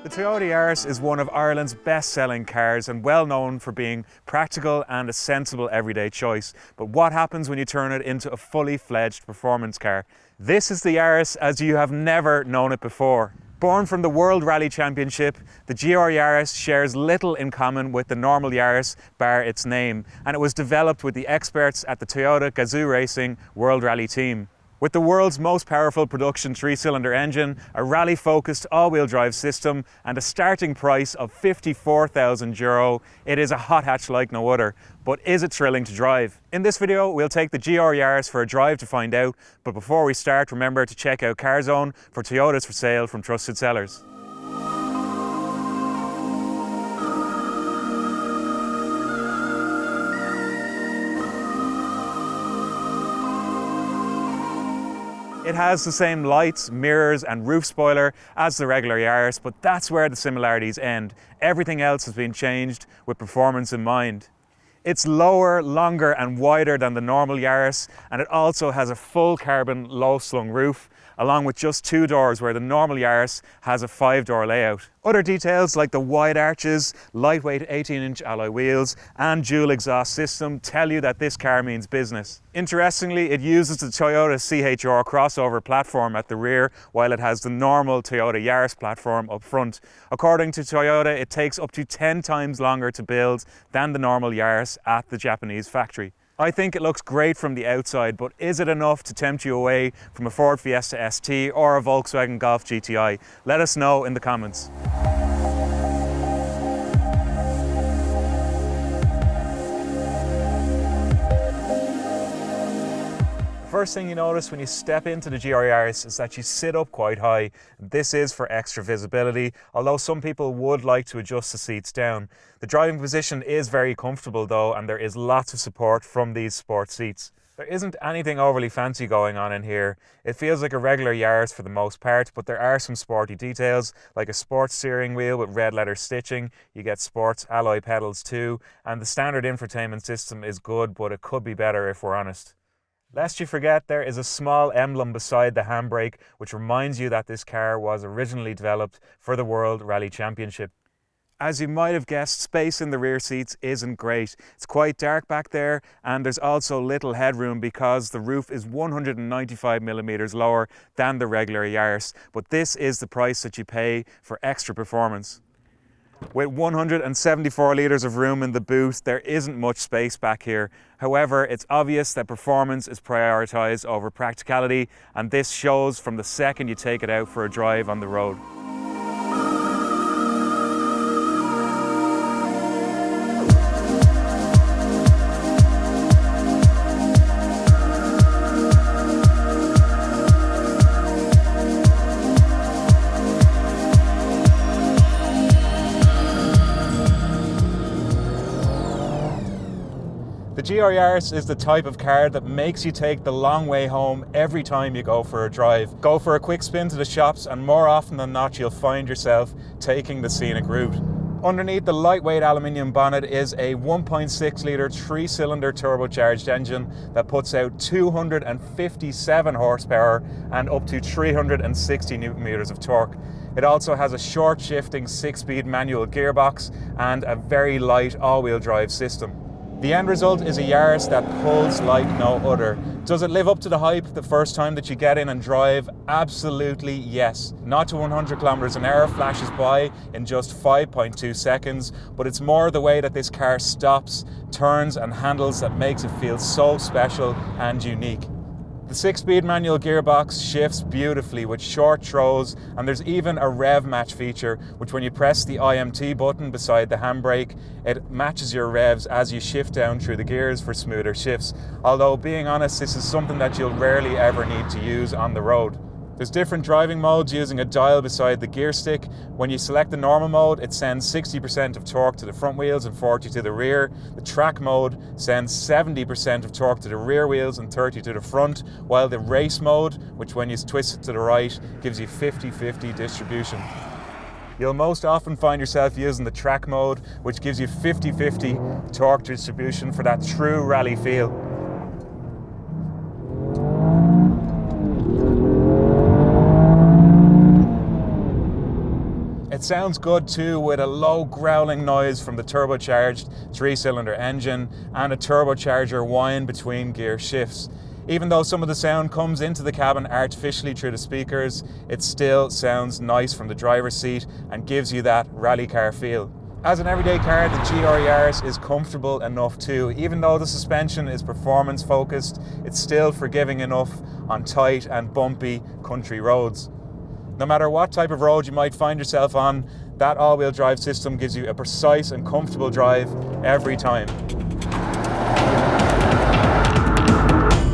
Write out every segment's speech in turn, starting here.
The Toyota Yaris is one of Ireland's best-selling cars and well known for being practical and a sensible everyday choice. But what happens when you turn it into a fully fledged performance car? This is the Yaris as you have never known it before. Born from the World Rally Championship, the GR Yaris shares little in common with the normal Yaris, bar its name, and it was developed with the experts at the Toyota GR Racing World Rally team. With the world's most powerful production 3-cylinder engine, a rally-focused all-wheel drive system and a starting price of €54,000, it is a hot hatch like no other. But is it thrilling to drive? In this video, we'll take the GR Yaris for a drive to find out, but before we start, remember to check out Carzone for Toyotas for sale from trusted sellers. It has the same lights, mirrors and roof spoiler as the regular Yaris, but that's where the similarities end. Everything else has been changed with performance in mind. It's lower, longer and wider than the normal Yaris, and it also has a full carbon low-slung roof, along with just 2 doors where the normal Yaris has a 5-door layout. Other details like the wide arches, lightweight 18-inch alloy wheels and dual exhaust system tell you that this car means business. Interestingly, it uses the Toyota CHR crossover platform at the rear while it has the normal Toyota Yaris platform up front. According to Toyota, it takes up to 10 times longer to build than the normal Yaris at the Japanese factory. I think it looks great from the outside, but is it enough to tempt you away from a Ford Fiesta ST or a Volkswagen Golf GTI? Let us know in the comments. First thing you notice when you step into the GR Yaris is that you sit up quite high. This is for extra visibility, although some people would like to adjust the seats down. The driving position is very comfortable though, and there is lots of support from these sport seats. There isn't anything overly fancy going on in here. It feels like a regular Yaris for the most part, but there are some sporty details, like a sports steering wheel with red leather stitching. You get sports alloy pedals too, and the standard infotainment system is good, but it could be better if we're honest. Lest you forget, there is a small emblem beside the handbrake which reminds you that this car was originally developed for the World Rally Championship. As you might have guessed, space in the rear seats isn't great. It's quite dark back there, and there's also little headroom because the roof is 195mm lower than the regular Yaris. But this is the price that you pay for extra performance. With 174 litres of room in the boot, there isn't much space back here. However, it's obvious that performance is prioritised over practicality, and this shows from the second you take it out for a drive on the road. The GR Yaris is the type of car that makes you take the long way home every time you go for a drive. Go for a quick spin to the shops and more often than not you'll find yourself taking the scenic route. Underneath the lightweight aluminium bonnet is a 1.6 litre 3-cylinder turbocharged engine that puts out 257 horsepower and up to 360 newton meters of torque. It also has a short shifting 6-speed manual gearbox and a very light all-wheel drive system. The end result is a Yaris that pulls like no other. Does it live up to the hype the first time that you get in and drive? Absolutely yes. 0 to 100 kilometers an hour flashes by in just 5.2 seconds, but it's more the way that this car stops, turns and handles that makes it feel so special and unique. The 6-speed manual gearbox shifts beautifully with short throws, and there's even a rev match feature which when you press the IMT button beside the handbrake, it matches your revs as you shift down through the gears for smoother shifts. Although being honest, this is something that you'll rarely ever need to use on the road. There's different driving modes using a dial beside the gear stick. When you select the normal mode, it sends 60% of torque to the front wheels and 40 to the rear. The track mode sends 70% of torque to the rear wheels and 30 to the front, while the race mode, which when you twist it to the right, gives you 50-50 distribution. You'll most often find yourself using the track mode, which gives you 50-50 torque distribution for that true rally feel. It sounds good too, with a low growling noise from the turbocharged 3-cylinder engine and a turbocharger whine between gear shifts. Even though some of the sound comes into the cabin artificially through the speakers, it still sounds nice from the driver's seat and gives you that rally car feel. As an everyday car, the GR Yaris is comfortable enough too. Even though the suspension is performance focused, it's still forgiving enough on tight and bumpy country roads. No matter what type of road you might find yourself on, that all-wheel drive system gives you a precise and comfortable drive every time.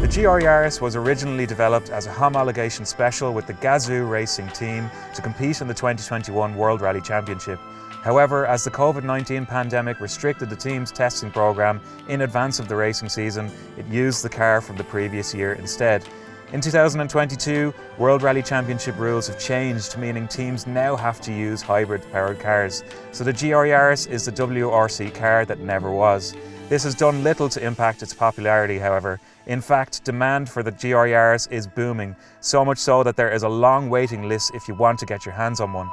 The GR Yaris was originally developed as a homologation special with the Gazoo racing team to compete in the 2021 World Rally Championship. However, as the COVID-19 pandemic restricted the team's testing program in advance of the racing season, it used the car from the previous year instead. In 2022, World Rally Championship rules have changed, meaning teams now have to use hybrid-powered cars. So the GR Yaris is the WRC car that never was. This has done little to impact its popularity, however. In fact, demand for the GR Yaris is booming, so much so that there is a long waiting list if you want to get your hands on one.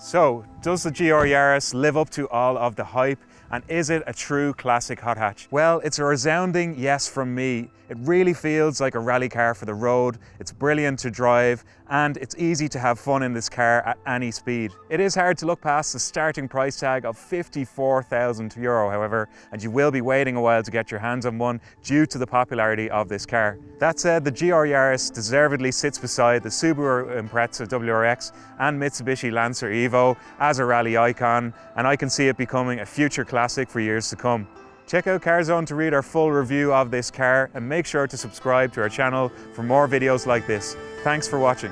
So, does the GR Yaris live up to all of the hype, and is it a true classic hot hatch? Well, it's a resounding yes from me. It really feels like a rally car for the road, it's brilliant to drive, and it's easy to have fun in this car at any speed. It is hard to look past the starting price tag of €54,000, however, and you will be waiting a while to get your hands on one due to the popularity of this car. That said, the GR Yaris deservedly sits beside the Subaru Impreza WRX and Mitsubishi Lancer Evo as a rally icon, and I can see it becoming a future classic for years to come. Check out Carzone to read our full review of this car, and make sure to subscribe to our channel for more videos like this. Thanks for watching.